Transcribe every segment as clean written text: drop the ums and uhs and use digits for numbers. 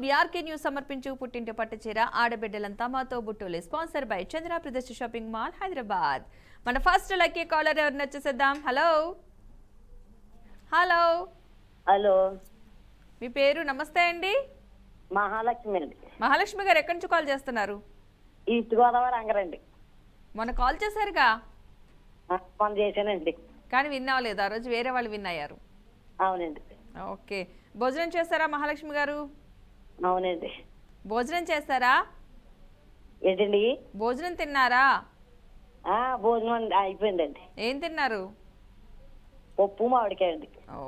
BRK news సమర్పించు పుట్టింటి పట్టుచీర ఆడబిడ్డలంతా మాతో బుట్టులే స్పాన్సర్ బై చంద్ర ప్రదర్శ షాపింగ్ మాల్ హైదరాబాద్. మన ఫస్ట్ లక్కీ కాలర్ ఎవరిని వచ్చేసేద్దాం. హలో హలో హలో, మీ పేరు? నమస్తే అండి. మహాలక్ష్మి అండి. మహాలక్ష్మి గారు ఎక్కడి నుంచి కాల్ చేస్తున్నారు? ఈస్ట్ గోదావరి అంగరండి. మొన్న కాల్ చేశారుగా? మొన్న చేశానండి. కానీ విన్ అవ్వలేదు. ఆ రోజు వేరే వాళ్ళు విన్ అయ్యారు. అవునండి. ఓకే, భోజనం చేస్తారా మహాలక్ష్మి గారు? అవునండి. భోజనం చేస్తారా? ఏంటండి? భోజనం తిన్నారా? భోజనం అయిపోయిందండి. ఏం తిన్నారు? పప్పు మామిడికాయ అండి. ఓ,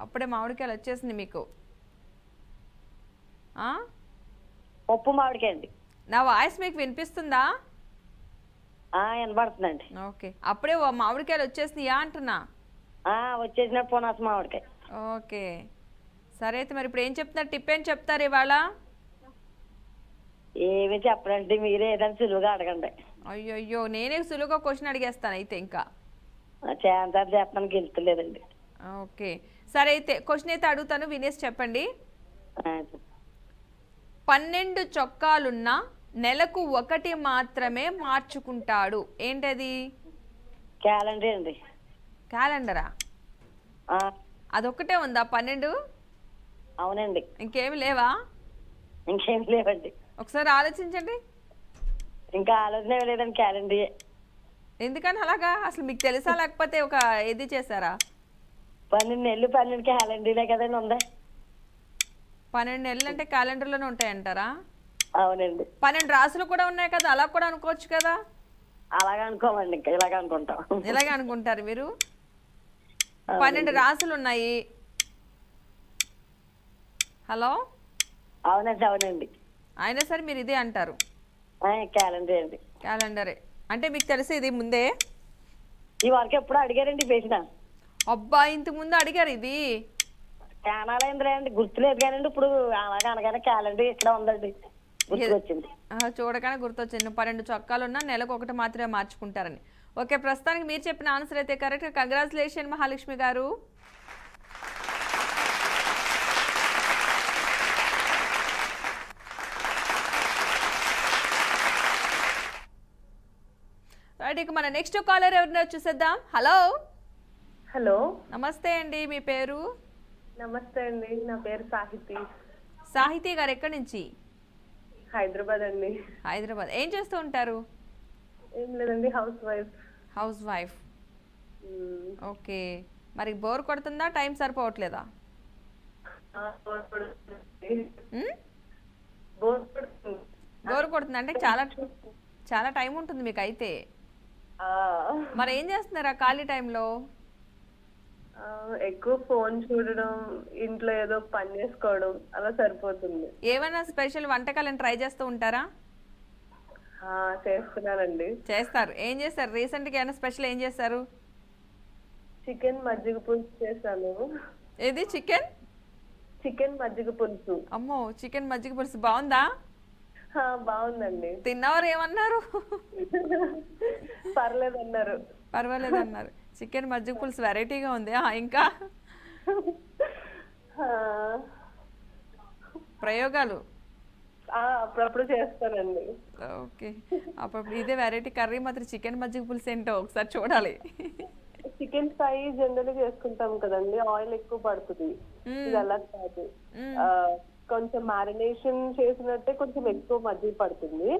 అప్పుడే మామిడికాయలు వచ్చేసింది మీకు. పప్పు మామిడికాయ అండి. నా వాయిస్ మీకు వినిపిస్తుందా? వినబడుతుందండి. ఓకే, అప్పుడే మామిడికాయలు వచ్చేసినాయా అంటున్నా. వచ్చేసిన పునాస మామిడికాయ. ఓకే, సరే అయితే మరి ఇప్పుడు ఏం చెప్తున్నారు? టిప్ ఏం చెప్తారు ఇవాళ? ఏమి చెప్పరండి, మీరే ఏదైనా సులువుగా అడగండి. అయ్యో, నేనే సులువుగా క్వశ్చన్ అడిగేస్తాను అయితే. ఇంకా చేంతారు చెప్పడానికి గెలుతులేదండి. ఓకే, సరే అయితే క్వశ్చన్ అయితే అడుగుతాను, వినేసి చెప్పండి. 12 చొక్కాలున్నా నెలకు 1 మాత్రమే మార్చుకుంటాడు. ఏంటది? క్యాలెండర్ అండి. క్యాలెండరా? అదొక్కటే ఉందా 12? అవునండి. ఇంకేమి లేవా? ఇంకేం లేవండి. ఒకసారి ఆలోచించండి. ఇంకా ఆలోచన లేదండి, క్యాలెండర్. ఎందుకని అలాగా? అసలు మీకు తెలుసా లేకపోతే ఒక ఇది చేశారా? 12 నెలలు 12 క్యాలెండర్లే కదండి ఉంది. 12 నెలలు అంటే క్యాలెండర్లోనే ఉంటాయంటారా? అవునండి. 12 రాసులు కూడా ఉన్నాయి కదా, అలా కూడా అనుకోవచ్చు కదా. అలాగ అనుకోమండి, ఇంకా ఇలాగ అనుకుంటాం. ఇలాగే అనుకుంటారు మీరు? 12 రాసులు ఉన్నాయి. హలో, అవునండి. అవునండి. అయినా సరే మీరు ఇదే అంటారు. క్యాలెండర్ అండి. క్యాలెండరే అంటే మీకు తెలిసి ఇది ముందే ఈ వరకు ఎప్పుడు అడిగారండి పేసిన? అబ్బా, ఇంత ముందు అడిగారు ఇది. చానాలైందిరా అండి, గుర్తులేదు కానండి. ఇప్పుడు అలాగే అనగానే క్యాలెండర్ ఇక్కడ ఉందండి, గుర్తుకొచ్చింది. చూడగానే గుర్తొచ్చింది. 12 చొక్కాలున్నా నెలకు 1 మాత్రమే మార్చుకుంటారని. ఓకే, ప్రస్తుతానికి మీరు చెప్పిన ఆన్సర్ అయితే కరెక్ట్. కంగ్రాచులేషన్ మహాలక్ష్మి గారు. రైట్, ఇక మన నెక్స్ట్ కాలర్ ఎవరినో చూసేద్దాం. హలో హలో, నమస్తే అండి. మీ పేరు? నమస్తే అండి, నా పేరు సాహితి. సాహితీ గారు ఎక్కడి నుంచి? హైదరాబాద్ అండి. హైదరాబాద్. ఏం చేస్తూ ఉంటారు? ఏం లేదండి, house wife. House wife. Okay, మరి బోర్ కొడుతుందా? టైం సరిపోవట్లేదా? బోర్ కొడుతుంది అంటే చాలా చాలా టైం ఉంటుంది మీకు అయితే. మరి ఏం చేస్తున్నారా ఖాళీ టైంలో? ఎక్కువ ఫోన్ చూడడం, ఇంట్లో ఏదో పని చేసుకోవడం, అలా సరిపోతుంది. ఏమైనా స్పెషల్ వంటకాలను ట్రై చేస్తూ ఉంటారా? చేస్తున్నానండి. చేస్తారు. ఏం చేస్తారు రీసెంట్గా? ఏమైనా స్పెషల్ ఏం చేస్తారు? చికెన్ మజ్జిగ పులుసు చేశాను. ఏది? చికెన్ మజ్జిగ పులుసు. అమ్మో, చికెన్ మజ్జిగ పులుసు బాగుందా? బాగుందండి. తిన్నవారు ఏమన్నారు? పర్లేదు అన్నారు. పర్వాలేదు అన్నారు. చికెన్ మజ్జిగ పులుసు వెరైటీగా ఉంది. ఇంకా ప్రయోగాలు అప్పుడప్పుడు చేస్తానండి. ఓకే, అప్పుడు ఇదే వెరైటీ కర్రీ మాత్రం చికెన్ మజ్జిగ పులుసు ఏంటో ఒకసారి చూడాలి. చికెన్ ఫ్రై జనరల్ చేసుకుంటాం కదండి, ఆయిల్ ఎక్కువ పడుతుంది. ఇది అలా కాదు, కొంచెం మ్యారినేషన్ చేసినట్టే కొంచెం ఎక్కువ మజ్జిగ పడుతుంది.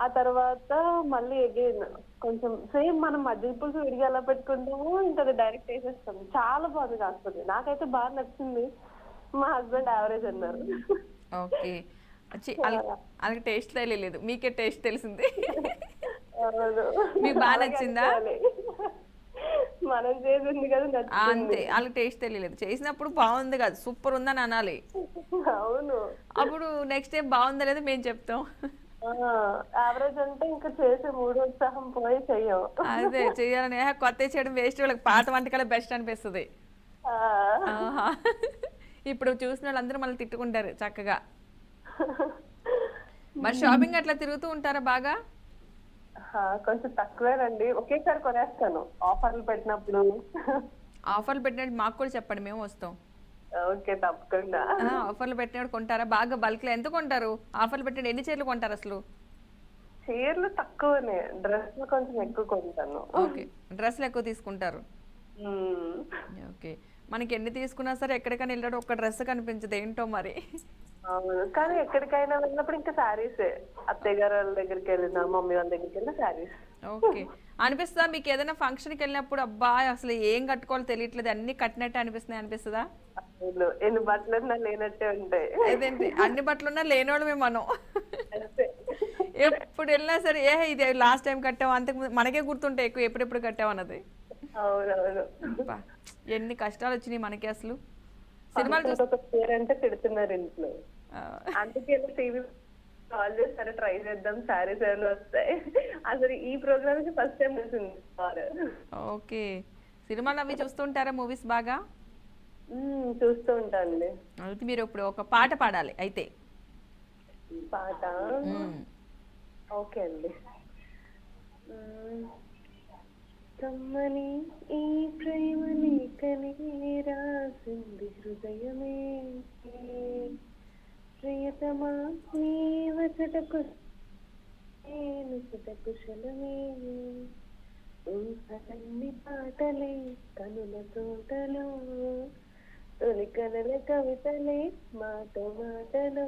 ఆ తర్వాత మళ్ళీ అగైన్ కొంచెం సేమ్ మనం మజ్జిగ పులుసు విడిగా ఎలా పెట్టుకుంటామో ఇంకా అది డైరెక్ట్ వేసేస్తాం. చాలా బాగుంది. కాకపోతే నాకైతే బాగా నచ్చింది. మా హస్బెండ్ యావరేజ్ అన్నారు. ఓకే, అలాగే టేస్ట్ తెలియలేదు, మీకే టేస్ట్ తెలిసింది. మీకు బాగా నచ్చిందా? మనం చేసింది కదా, అంతే. వాళ్ళకి టేస్ట్ తెలియలేదు, చేసినప్పుడు బాగుంది కదా, సూపర్ ఉందని అనాలి. అవును, అప్పుడు నెక్స్ట్ టైం బాగుందా లేదా మేము చెప్తాం. యావరేజ్ అంటే ఇంకా చేసే మూడు ఉత్సాహం పోయి చెయ్యం. అదే చెయ్యాలని, కొత్త చేయడం వేస్ట్. వాళ్ళకి పాత వంటకాలే బెస్ట్ అనిపిస్తుంది. ఇప్పుడు చూసిన వాళ్ళందరూ మళ్ళీ తిట్టుకుంటారు చక్కగా. మరి షాపింగ్ అట్లా తిరుగుతూ ఉంటారా బాగా? కొంచెం తక్కువేనండి, ఒకేసారి కొనేస్తాను ఆఫర్లు పెట్టినప్పుడు. ఆఫర్లు పెట్టినట్టు మాకు కూడా చెప్పండి, మేము వస్తాం. ఓకే, తప్పకుండా. ఆఫర్లు పెట్టినప్పుడు కొంటారా? బాగా బల్క్లో ఎంత కొంటారు? ఆఫర్లు పెట్టినప్పుడు ఎన్ని చీరలు కొంటారు అసలు? చీరలు తక్కువనే, డ్రెస్ కొంచెం ఎక్కువ కొంటాను. ఓకే, డ్రెస్లు ఎక్కువ తీసుకుంటారు. మ్మ్. ఓకే, మనకి ఎన్ని తీసుకున్నా సరే ఎక్కడికైనా వెళ్ళాడు ఒక డ్రెస్ కనిపించదు, ఏంటో మరి. అవును, కానీ ఎక్కడికైనా వెళ్ళినప్పుడు ఇంకా శారీసే. అత్తయ్య గారు వాళ్ళ దగ్గరికి వెళ్ళినా, మమ్మీ వాళ్ళ దగ్గరికి వెళ్ళినా శారీస్. ఓకే, అనిపిస్తుందా మీకు ఏదైనా ఫంక్షన్కి వెళ్ళినప్పుడు అబ్బా అసలు ఏం కట్టుకోవాలో తెలియట్లేదు అన్ని కట్టినట్టే అనిపిస్తున్నాయి అనిపిస్తుందా? అవును, ఎన్ని బట్టలు లేనట్టే ఉంటాయి. అదేంటి అన్ని బట్టలున్నా లేనోళ్ళమే మనం. అంతే. ఎప్పుడు వెళ్ళినా సరే ఏ ఇది లాస్ట్ టైం కట్టాం, అంతకు మనకే గుర్తుంటాయి ఎక్కువ ఎప్పుడెప్పుడు కట్టాం అన్నది. అవునవును. అబ్బా, ఎన్ని కష్టాలు వచ్చినాయి మనకి అసలు. సినిమాలు పేరు అంటే తిడుతున్నారు ఇంట్లో, ఆ, అందుకే టీవీ కాల్ చేసి సరే ట్రై చేద్దాం, శారీస్ ఏమైనా వస్తాయి. అసలు ఈ ప్రోగ్రామ్ కి ఫస్ట్ టైం వచ్చింది. ఓకే, సినిమాలు అవి చూస్తుంటారా? మూవీస్ బాగా చూస్తూ ఉంటానండి. అయితే మీరు ఇప్పుడు ఒక పాట పాడాలి అయితే. పాట మ్మ్. ఓకే అండి. కమ్మని ఈ ప్రేమ లేఖనే రాసింది హృదయమే, ప్రియతమా నీ వచటకు కుశలమే, ఊహలన్నీ పాటలే కనుల తోటలో, తొలి కనుల కవితలే మాట మాటలో,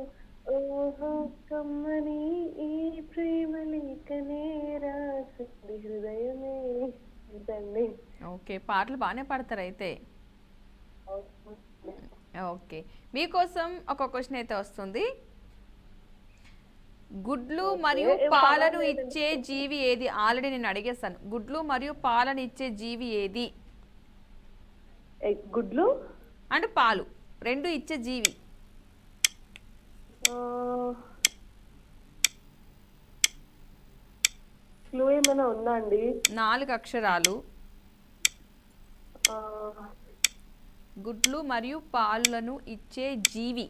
ఓహో కమ్మని ఈ ప్రేమ లేఖనే రాసింది హృదయమే. ఇదండి. ఓకే, పాటలు బాగానే పాడతారు అయితే. ఓకే, మీకోసం ఒక క్వశ్చన్ అయితే వస్తుంది. గుడ్లు మరియు పాలను ఇచ్చే జీవి ఏది? ఆల్రెడీ నేను అడిగేస్తాను. గుడ్లు మరియు పాలను ఇచ్చే జీవి ఏది? గుడ్లు అంటే పాలు రెండు ఇచ్చే జీవి. క్లూ ఏమైనా ఉందా అండి? 4 అక్షరాలు. గుడ్లు మరియు పాలను ఇచ్చే జీవి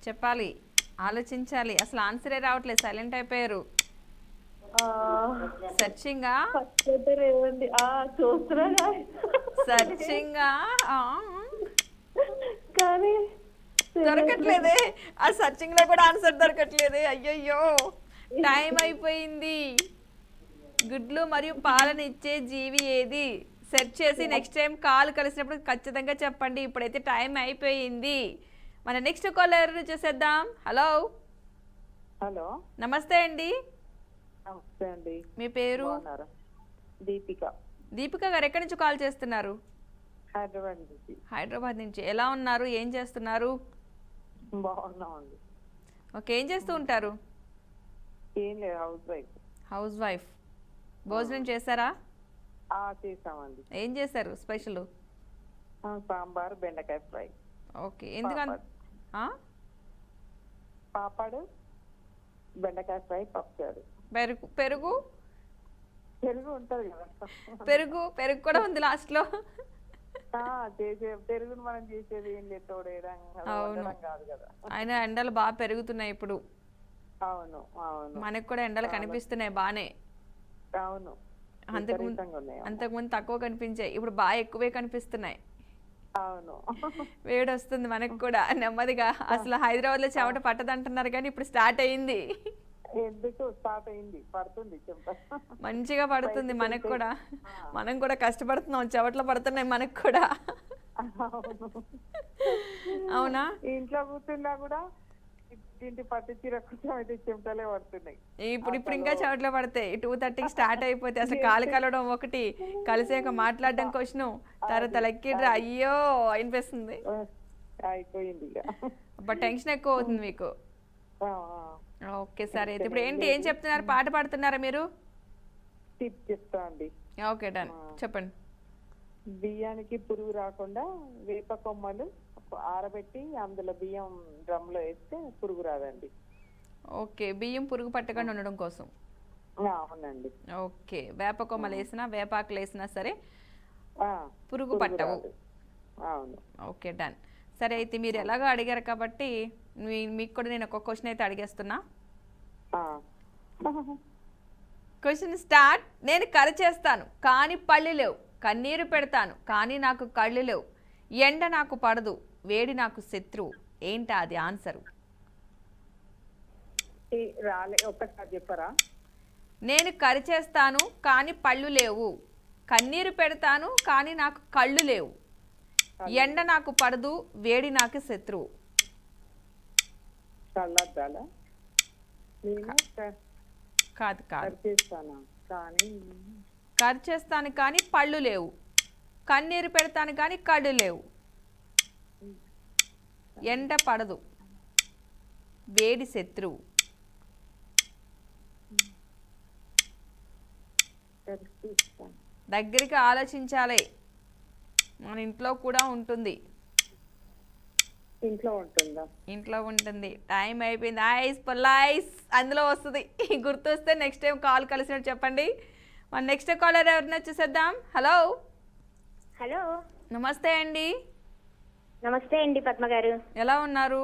చెప్పాలి, ఆలోచించాలి. అసలు ఆన్సరే రావట్లేదు, సైలెంట్ అయిపోయారు. సర్చింగా ఏమండి చూస్తున్నా సర్చింగా కానీ దొరకట్లేదే. ఆ సర్చింగ్ లో కూడా ఆన్సర్ దొరకట్లేదే. అయ్యయ్యో, టైం అయిపోయింది. గుడ్లు మరియు పాలను ఇచ్చే జీవి ఏది? సెర్చ్ చేసి నెక్స్ట్ టైం కాల్ కలిసినప్పుడు ఖచ్చితంగా చెప్పండి. ఇప్పుడైతే టైం అయిపోయింది. మన నెక్స్ట్ కాలర్ చూసేద్దాం. హలో హలో, నమస్తే అండి. నమస్తే అండి. మీ పేరు? దీపిక. దీపిక గారు ఎక్కడి నుంచి కాల్ చేస్తున్నారు? హైదరాబాద్ నుంచి. హైదరాబాద్ నుంచి. ఎలా ఉన్నారు, ఏం చేస్తున్నారు? బాగున్నామండి. ఓకే, ఏం చేస్తూ ఉంటారు? ఏం లేదు, హౌస్ వైఫ్. House wife. భోజనం చేశారా? చేసామండి. ఏం చేశారు స్పెషల్? సాంబార్, బెండకాయ ఫ్రై. ఓకే, ఎందుకని? పాపడు, బెండకాయ ఫ్రై, పప్పుచారు. పెరుగు పెరుగు పెరుగు ఉంటది కదా. పెరుగు కూడా ఉంది లాస్ట్ లో. పెరుగును మనం చేసేది ఏం లేదు, తోడేయడం కాదు కదా. అయినా ఎండలు బాగా పెరుగుతున్నాయి ఇప్పుడు. అవును అవును, మనకు కూడా ఎండలు కనిపిస్తున్నాయి బానే. అవును, అంతకుముందు తక్కువ కనిపించాయి, ఇప్పుడు బాగా ఎక్కువే కనిపిస్తున్నాయి. అవును, వేడి వస్తుంది మనకు కూడా నెమ్మదిగా. అసలు హైదరాబాద్ లో చెమట పట్టదంటున్నారు కానీ ఇప్పుడు స్టార్ట్ అయింది. ఎందుకు స్టార్ట్ అయింది? పడుతుంది, మంచిగా పడుతుంది మనకు కూడా. మనం కూడా కష్టపడుతున్నాం, చెమటలు పడుతున్నాయి మనకు కూడా. అవునా? ఇంట్లో కూర్చున్నా కూడా ఇంటి పట్టు చీర కొంచెం అయితే చెమటలే పడుతున్నాయి. ఇప్పుడు ఇంకా చెమటలు పడతాయి. 2:30కి స్టార్ట్ అయిపోతే అసలు కాలు కలవడం ఒకటి, కలిసాక మాట్లాడడం క్వశ్చన్, తర్వాత లెక్కిడ్రా అయ్యో అనిపిస్తుంది. అయిపోయింది. బట్ టెన్షన్ ఎక్కువ అవుతుంది మీకు. ఓకే సరే, అయితే ఇప్పుడు ఏం చెప్తున్నారు? పాట పాడుతున్నారా మీరు? టిప్ చెప్తా అండి. ఓకే డన్, చెప్పండి. బియ్యానికి పురుగు రాకుండా వేప కొమ్మలు ఆరబెట్టి అందులో బియ్యం డ్రమ్ లో వేస్తే పురుగు రాదండి. ఓకే, బియ్యం పురుగు పట్టకుండా ఉండడం కోసం. అవునండి. ఓకే, వేప కొమ్మలు వేసినా వేపాకులు వేసినా సరే పురుగు పట్టవు. అవును. Okay done. సరే, అయితే మీరు ఎలాగో అడిగారు కాబట్టి మీకు కూడా నేను ఒక క్వశ్చన్ అయితే అడిగేస్తున్నా. Question start. నేను కర్ర చేస్తాను కానీ పళ్ళు లేవు, కన్నీరు పెడతాను కానీ నాకు కళ్ళు లేవు, ఎండ నాకు పడదు వేడి నాకు శత్రువు. ఏంటా అది ఆన్సరు? రాలే, ఒక్కసారి చెప్పరా? నేను కరిచేస్తాను కానీ పళ్ళు లేవు, కన్నీరు పెడతాను కానీ నాకు కళ్ళు లేవు, ఎండ నాకు పడదు వేడి నాకు శత్రువు. చల్లద్దాలా? నేను కాదు కాదు, చేస్తానా కానీ కరిచేస్తాను కానీ పళ్ళు లేవు, కన్నీరు పెడతాను కానీ కళ్ళు లేవు, ఎండ పడదు వేడి శత్రువు. చేస్తాను. దగ్గరికి ఆలోచించాలి. మన ఇంట్లో కూడా ఉంటుంది. ఇంట్లో ఉంటుందా? ఇంట్లో ఉంటుంది. టైం అయిపోయింది. ఐస్ పొలైస్ అందులో వస్తుంది. గుర్తొస్తే నెక్స్ట్ టైం కాల్ కలిసినట్టు చెప్పండి. మన నెక్స్ట్ కాలర్ ఎవరిని చూసేద్దాం. హలో హలో, నమస్తే అండి. నమస్తే అండి పద్మ గారు. ఎలా ఉన్నారు?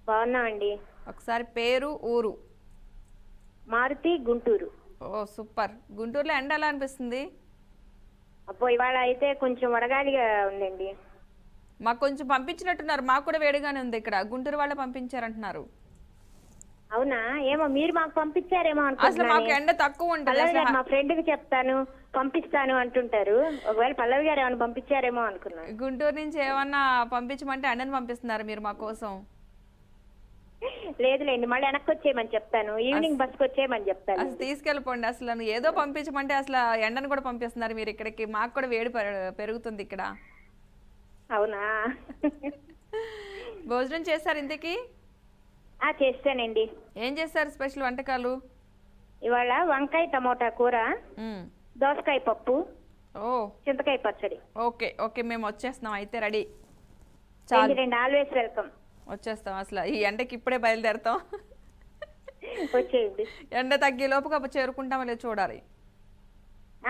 బాగున్నామండి. ఒకసారి పేరు ఊరు. మారుతి, గుంటూరు. ఓ సూపర్. గుంటూరులో ఎండ ఎలా అనిపిస్తుంది? అబ్బో, ఇవాళ అయితే కొంచెం వడగాలిగా ఉందండి. మాకు కొంచెం పంపించినట్టున్నారు. మాకు కూడా వేడిగానే ఉంది ఇక్కడ. గుంటూరు వాళ్ళే పంపించారంటున్నారు. అవునా? ఏమో మీరు మాకు పంపించారేమో అసలు మాకు ఎండ తక్కువ ఉంటుంది. పల్లవి గారు మా ఫ్రెండ్ కి చెప్తాను పంపిస్తాను అంటుంటారు. ఒకవేళ పల్లవి గారు ఏమైనా పంపించారేమో అనుకున్నాను. గుంటూరు నుంచి ఏమన్నా పంపించమంటే ఎండని పంపిస్తున్నారు మీరు మా కోసం. లేదులేండి, మళ్ళీ వెనక్కి వచ్చేయమని చెప్తాను. ఈవినింగ్ బస్కి వచ్చేయమని చెప్తాను. అసలు తీసుకెళ్ళిపోండి. అసలు ఏదో పంపించమంటే అసలు ఎండను కూడా పంపిస్తున్నారు మీరు ఇక్కడికి. మాకు కూడా వేడి పెరుగుతుంది ఇక్కడ. అవునా? భోజనం చేశారు ఇంతకీ? చేస్తానండి. ఏం చేశారు స్పెషల్ వంటకాలు? ఇవాళ వంకాయ టమోటా కూర, దోసకాయ పప్పు, ఓ చింతకాయ పచ్చడి. ఓకే ఓకే, మేము వచ్చేస్తున్నాం అయితే. రెడీ? Always welcome. వచ్చేస్తాం. అసలు ఈ ఎండకి ఇప్పుడే బయలుదేరుతాం. వచ్చేయండి. ఎండ తగ్గే లోపుగా చేరుకుంటామో లేదు చూడాలి.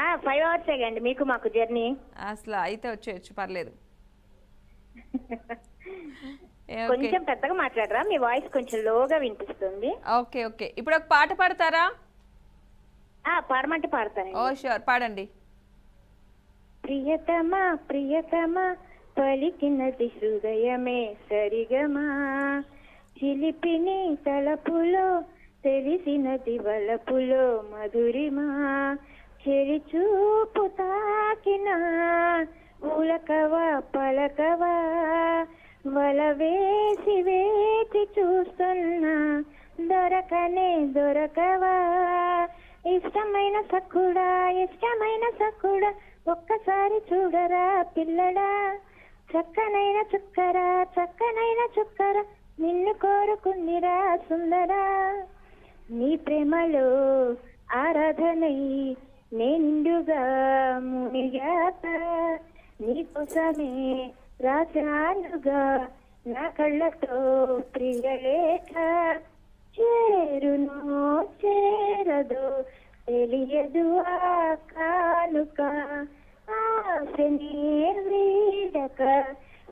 5 hours అండి మీకు మాకు జర్నీ. అసలు అయితే వచ్చేయచ్చు, పర్లేదు. కొంచెం పెద్దగా మాట్లాడరా? మీ వాయిస్ కొంచెం లోగా వినిపిస్తుంది. ఓకే ఓకే, ఇప్పుడు ఒక పాట పాడతారా? పాడమంటే పాడతానండి. ఓ షూర్, పాడండి. ప్రియతమా ప్రియతమా పలికినది హృదయమే సరిగమా, చిలిపిని తలపులో తెలిసినది వలపులో మధురిమా, చెరి చూపు తాకిన ఉలకవా పలకవా, వల వేసి వేచి చూస్తున్నా దొరకనే దొరకవా, ఇష్టమైన సక్కుడా ఇష్టమైన సక్కుడా ఒక్కసారి చూడరా పిల్లడా, చక్కనైన చుక్కరా చక్కనైన చుక్కరా నిన్ను కోరుకుందిరా సుందరా, నీ ప్రేమలో ఆరాధనై నేనిండుగా మునిగాక, నీకోసమే రాశానుగా నా కళ్ళతో ప్రియలేఖ, చేరును చేరదు తెలియదు ఆ కానుక, ఆశనే వీడక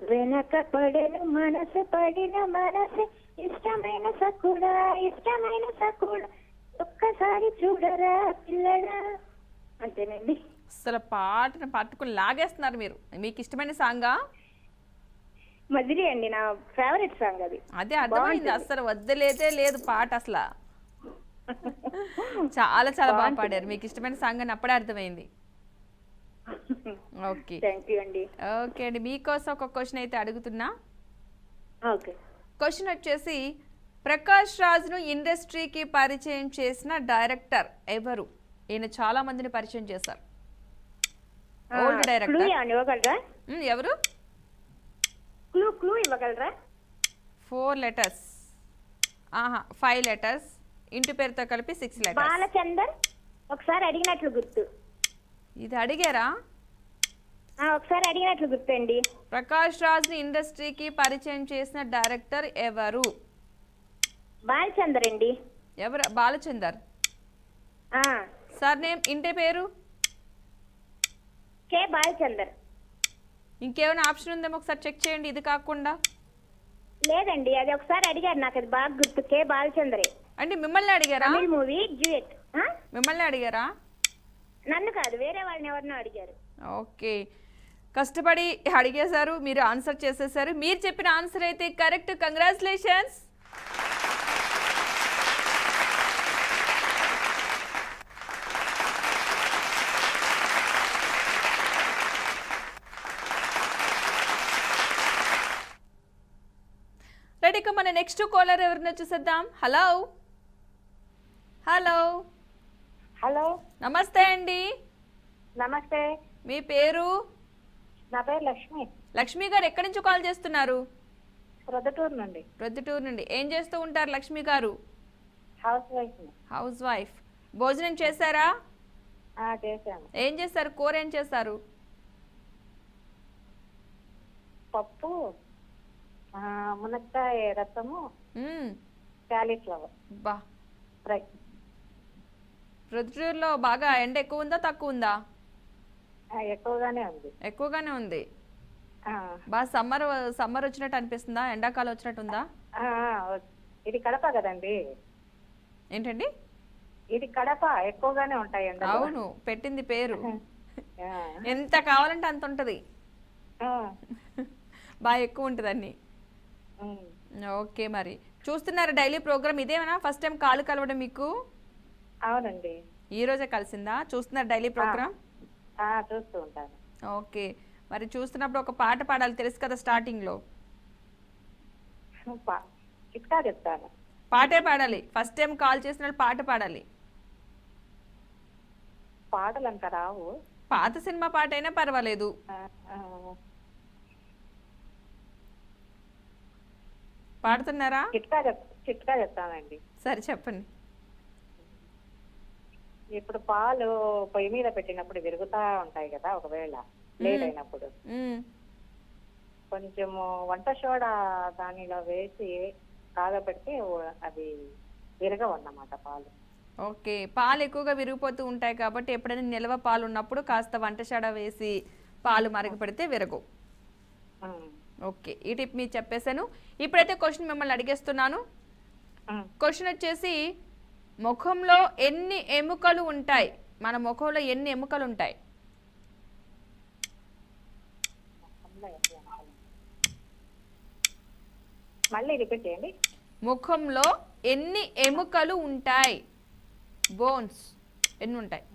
వెనక పడను మనసు పడిన మనసు, ఇష్టమైన సకుడా ఇష్టమైన సకుడా ఒక్కసారి చూడరా పిల్లడా. అంతేనండి. అసలు పాటను పట్టుకుని లాగేస్తున్నారు మీరు. మీకు ఇష్టమైన సాంగా? మదిరి అండి, నా ఫేవరెట్ సాంగ్ అది. అదే అర్థమైంది. అసలు వద్దలేదే లేదు పాట. అసలు చాలా చాలా బాగా పాడారు. మీకు ఇష్టమైన సాంగ్ అని అప్పుడే అర్థమైంది. ఓకే థాంక్యూ అండి. ఓకే అండి, మీకోసం ఒక క్వశ్చన్ అయితే అడుగుతున్నా. ఓకే. క్వశ్చన్ వచ్చేసి, ప్రకాష్ రాజ్ను ఇండస్ట్రీకి పరిచయం చేసిన డైరెక్టర్ ఎవరు? ఈయన చాలా మందిని పరిచయం చేశారు. Old director. ఇవ్వగలరా? ఎవరు? క్లూ ఇవ్వగలరా? 4 letters. 5 letters. ఇంటి పేరుతో కలిపి 6 letters. బాలచందర్. ఒకసారి అడిగినట్లు గుర్తు. ఇది అడిగారా? ఒకసారి అడిగినట్లు గుర్తండి. ప్రకాష్ రాజ్ని ఇండస్ట్రీకి పరిచయం చేసిన డైరెక్టర్ ఎవరు? బాలచందర్ అండి. ఎవరు? బాలచందర్. సార్ నేమ్, ఇంటి పేరు? కే బాలచందర్. ఇంకేమైనా ఆప్షన్ ఉందేమో ఒకసారి చెక్ చేయండి ఇది కాకుండా. లేదండి, అది ఒకసారి అడిగారు, నాకు అది బాగా గుర్తు. కే బాలచందరే అంటే మిమ్మల్ని అడిగారా? Tamil movie duet. మిమ్మల్ని అడిగారా? నన్ను కాదు, వేరే వాళ్ళని ఎవరినో అడిగారు. ఓకే, కష్టపడి అడిగేశారు, మీరు ఆన్సర్ చేసేసారు. మీరు చెప్పిన ఆన్సర్ అయితే కరెక్ట్. కంగ్రాచులేషన్స్. రైట్, ఇక మన నెక్స్ట్ కాలర్ ఎవరినో చూసేద్దాం. హలో హలో హలో, నమస్తే అండి. నమస్తే. మీ పేరు? నా పేరు లక్ష్మి, లక్ష్మి గారు ఎక్కడి నుంచి కాల్ చేస్తున్నారు? ప్రొద్దుటూరు నుండి. ప్రొద్దుటూరు నుండి. ఏం చేస్తూ ఉంటారు లక్ష్మి గారు? House wife. House wife. భోజనం చేశారా? చేశాను. ఏం చేశారు? కూర ఏం చేశారు? పప్పు, మునక్కాయ రసము, మ్మ్. క్యాలీఫ్లవర్ బా, ఫ్రై. ప్రొద్దుటూరులో బాగా ఎండ ఎక్కువ ఉందా తక్కువ ఉందా? ఎక్కువగానే ఉంది. ఎక్కువగానే ఉంది. ఆ, బాగా సమ్మర్ వచ్చినట్టు అనిపిస్తుందా? ఎండాకాలం వచ్చినట్టు ఉందా? ఆ, ఇది కడప కదండి. ఏంటండి? ఇది కడప, ఎక్కువగానే ఉంటాయి ఎండలు. అవును, పెట్టింది పేరు. ఆ, ఎంత కావాలంటే అంత ఉంటది. ఆ, బాగా ఎక్కువ ఉంటుంది అన్ని. ఉమ్. ఓకే, మరి చూస్తున్నారు డైలీ ప్రోగ్రామ్ ఇదేనా ఫస్ట్ టైం కాల్ కలవడం మీకు? అవునండి. ఈ రోజే కలిసిందా? చూస్తున్నారు డైలీ ప్రోగ్రామ్? చూస్తూ ఉంటాను. ఓకే, మరి చూస్తున్నప్పుడు ఒక పాట పాడాలి, తెలుసు కదా స్టార్టింగ్ లో. చిట్కా చెప్తాను. పాటే పాడాలి. ఫస్ట్ టైం కాల్ చేసిన పాట పాడాలి. పాటలు అంత రావు. పాత సినిమా పాట అయినా పర్వాలేదు. ఆ, ఆ, పాడుతున్నారా? చిట్కా చెప్తానండి. సరే చెప్పండి. ఇప్పుడు పాలు పొయ్యి మీద పెట్టినప్పుడు విరుగుతా ఉంటాయి కదా, ఒకవేళ లేట్ అయినప్పుడు మ్మ్. కొంచెము వంట సోడా దానిలో వేసి కాగబెడితే అది విరగవన్నమాట పాలు. ఓకే, పాలు ఎక్కువగా విరిగిపోతూ ఉంటాయి కాబట్టి ఎప్పుడైనా నిల్వ పాలు ఉన్నప్పుడు కాస్త వంట సోడా వేసి పాలు మరుగుపెడితే విరగవు. ఉమ్, ఓకే, ఈ టిప్ మీకు చెప్పేశాను. ఇప్పుడైతే క్వశ్చన్ మిమ్మల్ని అడిగేస్తున్నాను. ఉమ్. క్వశ్చన్ వచ్చేసి, ముఖంలో ఎన్ని ఎముకలు ఉంటాయి? మన ముఖంలో ఎన్ని ఎముకలు ఉంటాయి? మళ్ళీ రిపీట్ చేయండి. ముఖంలో ఎన్ని ఎముకలు ఉంటాయి? బోన్స్ ఎన్ని ఉంటాయి?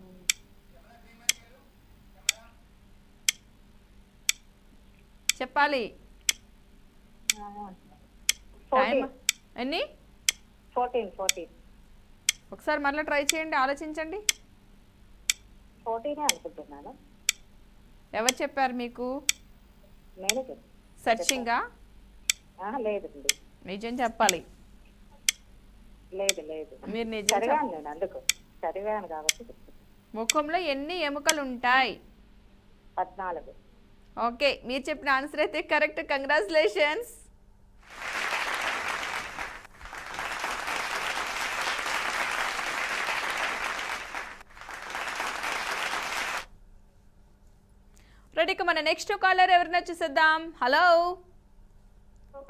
చెప్పాలి. టైం ఎన్ని? 14 ఒకసారి మళ్ళీ ట్రై చేయండి, ఆలోచించండి. 14 అనుకుంటున్నాను. ఎవరు చెప్పారు మీకు? నేను సెర్చింగా? లేదండి, నిజం చెప్పాలి. లేదు మీరు నిజం చదివాను, నేను అందుకు చదివాను కాబట్టి చెప్తున్నాను. ముఖంలో ఎన్ని ఎముకలు ఉంటాయి? 14. ఓకే, మీరు చెప్పిన ఆన్సర్ అయితే కరెక్ట్. కంగ్రాచులేషన్స్. రెడీ, మన నెక్స్ట్ కాలర్ ఎవరినో చూసేద్దాం. హలో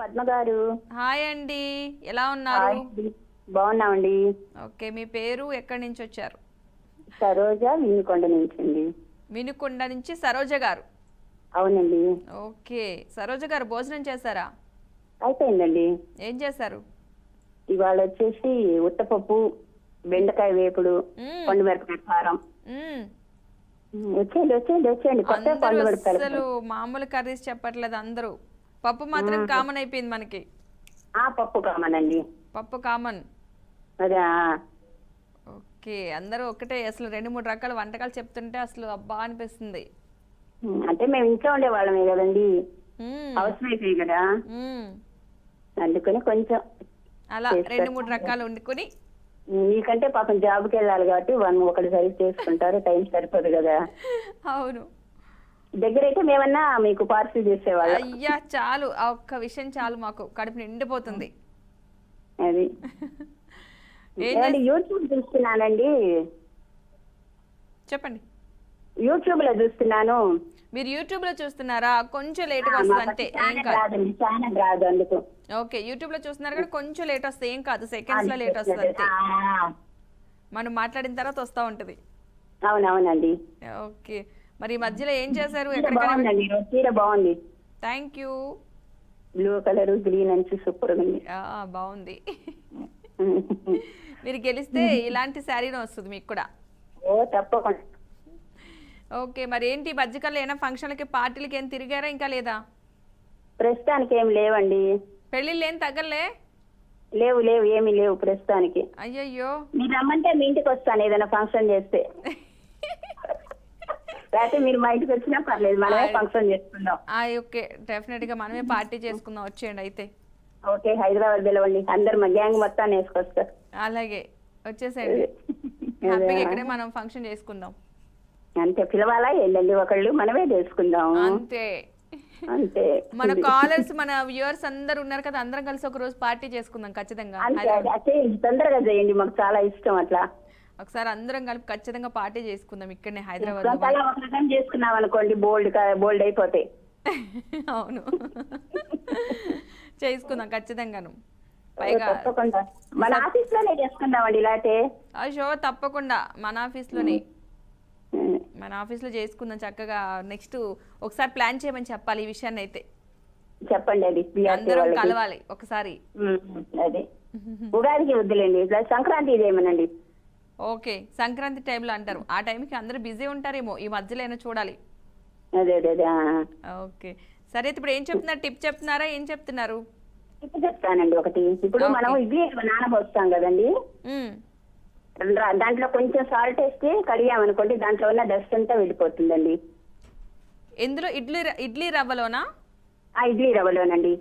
పద్మ గారు. హాయ్ అండి, ఎలా ఉన్నారు? బాగున్నామండి. ఓకే, మీ పేరు, ఎక్కడి నుంచి వచ్చారు? సరోజ, వినుకొండ నుంచి అండి. వినుకొండ నుంచి సరోజ గారు. అవునండి. ఓకే, సరోజ గారు భోజనం చేశారా? అయిపోయిందండి. ఏం చేశారు? ఇవాళ వచ్చేసి ఉత్తపప్పు, బెండకాయ వేపుడు, పండుమిరపకాయ కారం. వచ్చేయండి కొత్త పండు పెడతారు. అసలు మామూలు కర్రీస్ చెప్పట్లేదు అందరూ. పప్పు మాత్రం కామన్ అయిపోయింది మనకి. పప్పు కామన్ అండి. పప్పు కామన్. అదే. ఓకే, అందరూ ఒకటే అసలు 2-3 రకాల వంటకాలు చెప్తుంటే అసలు అబ్బా అనిపిస్తుంది. అంటే మేము ఇంట్లో ఉండే వాళ్ళమే కదండి, హౌస్ వైఫ్ కదా, అందుకని కొంచెం అలా 2-3 రకాలు వండుకొని. మీకంటే పాపం జాబ్కి వెళ్ళాలి కాబట్టి ఒకటి సర్వ్ చేసుకుంటారు, టైం సరిపోదు కదా. అవును, దగ్గర అయితే మేమన్నా మీకు పార్సిల్ చేసేవాళ్ళం. అయ్యా చాలు, ఆ ఒక్క విషయం చాలు, మాకు కడుపు నిండిపోతుంది. అది యూట్యూబ్ చూస్తున్నానండి. చెప్పండి. యూట్యూబ్ లో చూస్తున్నాను. మీరు యూట్యూబ్ లో చూస్తున్నారా? కొంచెం లేట్ గా వస్తుంది అంతే, ఏం కాదు. ఛానల్ రాదు అందుకు. ఓకే, యూట్యూబ్ లో చూస్తున్నారు కానీ కొంచెం లేట్ వస్తే ఏం కాదు, సెకండ్స్ లో లేట్ వస్తుంది అంతే. మనం మాట్లాడిన తర్వాత వస్తా ఉంటది. అవునవునండి. ఓకే. మరి ఈ మధ్యలో ఏం చేశారు? చీర ఎక్కడికైనా బాగుందండి, ఈరోజు చీర బాగుంది. Thank you. Blue colour green అంచు సూపర్ ఉంది. బాగుంది. మీరు గెలిస్తే ఇలాంటి శారీనే వస్తుంది మీకు కూడా. ఓ తప్పకుండా. ఓకే. మరి ఏంటి ఈ మధ్యకాలంలో ఏమైనా ఫంక్షన్లకి పార్టీలకి ఏం తిరిగారా ఇంకా లేదా? ప్రస్తుతానికి ఏం లేవండి. పెళ్ళిళ్ళు ఏం తగ్గలే? లేవు ఏమీ లేవు ప్రస్తుతానికి. అయ్యయ్యో. మీరు రమ్మంటే మీ ఇంటికి వస్తాను ఏదైనా ఫంక్షన్ చేస్తే. లేకపోతే మీరు మా ఇంటికి వచ్చినా పర్లేదు, మనమే ఫంక్షన్ చేసుకుందాం. ఓకే, డెఫినెట్ గా మనమే పార్టీ చేసుకుందాం, వచ్చేయండి అయితే. ఓకే, హైదరాబాద్ పిలవండి, అందరు మా గ్యాంగ్ మొత్తాన్ని వేసుకొస్తారు. అలాగే వచ్చేసేయండి, హ్యాపీగా ఇక్కడే మనం ఫంక్షన్ చేసుకుందాం. అంతే, పిలవాలా ఏంటండి, ఒకళ్ళు మనమే చేసుకుందాం. అంతే అంతే. మన కాలర్స్ మన వ్యూవర్స్ అందరు ఉన్నారు కదా, అందరం కలిసి ఒక రోజు పార్టీ చేసుకుందాం ఖచ్చితంగా. తొందరగా చేయండి, మాకు చాలా ఇష్టం అట్లా. ఒకసారి అందరం కలిపి ఖచ్చితంగా పార్టీ చేసుకుందాం ఇక్కడనే హైదరాబాద్. ఒక రకం చేసుకున్నాం అనుకోండి, బోల్డ్ అయిపోతాయి. అవును, చేసుకుందాం ఖచ్చితంగాను. పైగా మన ఆఫీస్ లోనే చేసుకుందామండి, ఇలాంటి షో తప్పకుండా మన ఆఫీస్ లోనే, మన ఆఫీస్ లో చేసుకుందాం చక్కగా. నెక్స్ట్ ఒకసారి ప్లాన్ చేయమని చెప్పాలి ఈ విషయాన్ని అయితే. చెప్పండి, అది అందరం కలవాలి ఒకసారి. అదే ఉగాదికి వద్దులేండి, సంక్రాంతి చేయమనండి. ఓకే, సంక్రాంతి టైంలో అంటారు, ఆ టైంకి అందరూ బిజీ ఉంటారేమో, ఈ మధ్యలో అయినా చూడాలి. అదే ఓకే సరే, ఇప్పుడు ఏం చెప్తున్నారు, టిప్ చెప్తున్నారా, ఏం చెప్తున్నారు? ఇప్పుడు చెప్తానండి ఒకటి. ఇప్పుడు మనం ఇడ్లీ నానబోస్తాం కదండి, దాంట్లో కొంచెం సాల్ట్ వేసి కడిగామనుకోండి, దాంట్లో ఉన్న డస్ట్ అంతా వెళ్ళిపోతుందండి. ఎందులో? ఇడ్లీ రవ్వలోనా? ఇడ్లీ రవ్వలోనండి.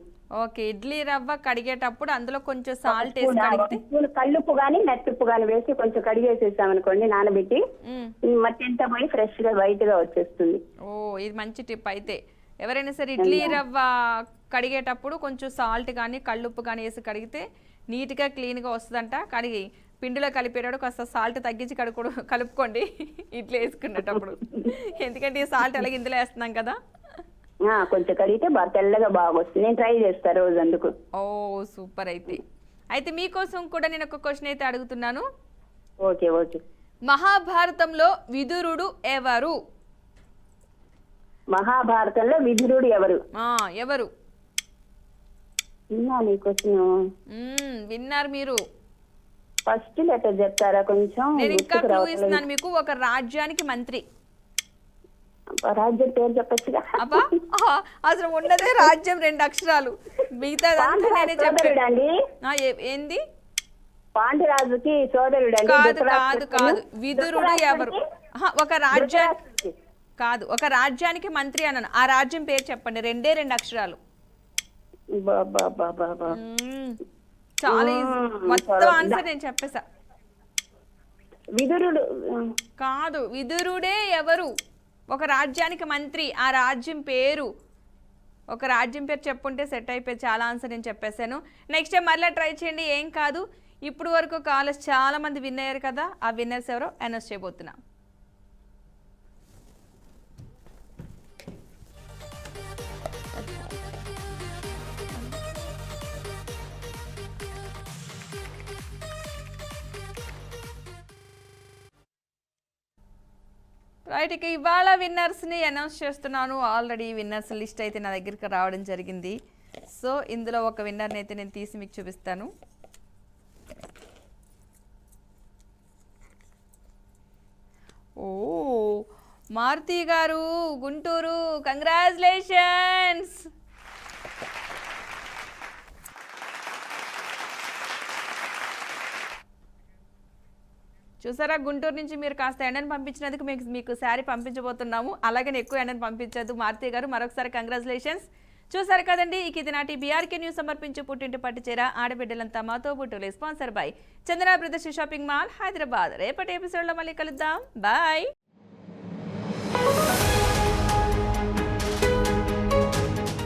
ఓకే, ఇడ్లీ రవ్వ కడిగేటప్పుడు అందులో కొంచెం సాల్ట్ వేసి కడిగితే, కల్లుప్పు గానీ మెత్తుప్పు గానీ వేసి కొంచెం కడిగేసేసామనుకోండి, నానబెట్టి మట్టి అంతా పోయి ఫ్రెష్ గా వైట్ గా వచ్చేస్తుంది. ఓ, ఇది మంచి టిప్. అయితే ఎవరైనా సరే ఇడ్లీ రవ్వ కడిగేటప్పుడు కొంచెం సాల్ట్ కానీ కళ్ళుప్పు కానీ వేసి కడిగితే నీట్గా క్లీన్గా వస్తుందంట. కడిగి పిండిలో కలిపేటప్పుడు కాస్త సాల్ట్ తగ్గించి కలుపుకోండి ఇడ్లీ వేసుకునేటప్పుడు, ఎందుకంటే ఈ సాల్ట్ అలాగే ఇందులో వేస్తున్నాం కదా. కొంచెం కడిగితే బాగా తెల్లగా బాగా వస్తుంది, నేను ట్రై చేస్తాను రోజు అందుకు. ఓ సూపర్. అయితే మీకోసం కూడా నేను ఒక క్వశ్చన్ అయితే అడుగుతున్నాను. ఓకే. మహాభారతంలో విదురుడు ఎవరు? మహాభారతంలో విదురుడు ఎవరు? ఎవరు విన్నారు మీరు? ఫస్ట్ లెటర్ చెప్తారా కొంచెం? నేను ఇంకా క్లూ ఇస్తున్నాను మీకు. ఒక రాజ్యానికి మంత్రి. రాజ్యం పేరు చెప్పచ్చుగా. అబ్బా, అసలు ఉన్నదే రాజ్యం 2 అక్షరాలు, మిగతా సోదరుడండి. ఏంది? పాండురాజుకి సోదరుడండి. కాదు. విదురుడు ఎవరు? ఒక రాజ్యానికి కాదు, ఒక రాజ్యానికి మంత్రి అన్నాను. ఆ రాజ్యం పేరు చెప్పండి, 2 అక్షరాలు. చాలా మొత్తం ఆన్సర్ నేను చెప్పేసా. విదురుడు కాదు, విదురుడే ఎవరు? ఒక రాజ్యానికి మంత్రి, ఆ రాజ్యం పేరు. ఒక రాజ్యం పేరు చెప్పుంటే సెట్ అయిపోయి, చాలా ఆన్సర్ నేను చెప్పేశాను. నెక్స్ట్ టైం మళ్ళీ ట్రై చేయండి, ఏం కాదు. ఇప్పుడు వరకు కాలర్స్ చాలా మంది విన్ అయ్యారు కదా, ఆ విన్నర్స్ ఎవరో అనౌన్స్ చేయబోతున్నా. రైట్, ఇక ఇవాళ విన్నర్స్ని అనౌన్స్ చేస్తున్నాను. ఆల్రెడీ విన్నర్స్ లిస్ట్ అయితే నా దగ్గరికి రావడం జరిగింది. సో ఇందులో ఒక విన్నర్ని అయితే నేను తీసి మీకు చూపిస్తాను. ఓ, మారుతి గారు, గుంటూరు, కంగ్రాచులేషన్స్. చూసారా, గుంటూరు నుంచి మీరు కాస్త ఎండను పంపించినందుకు మీకు శారీ పంపించబోతున్నాము. అలాగే ఎక్కువ ఎండను పంపించదు మారుతి గారు, మరొకసారి కంగ్రాచులేషన్స్. చూసారు కదండి, ఇది నాటి బీఆర్కే న్యూస్ సమర్పించే పుట్టింటి పట్టుచీర ఆడబిడ్డలంతా మాతో బుట్టులే, sponsor by Chandana brothers shopping mall, Hyderabad. రేపటి ఎపిసోడ్లో మళ్ళీ కలుద్దాం. బాయ్.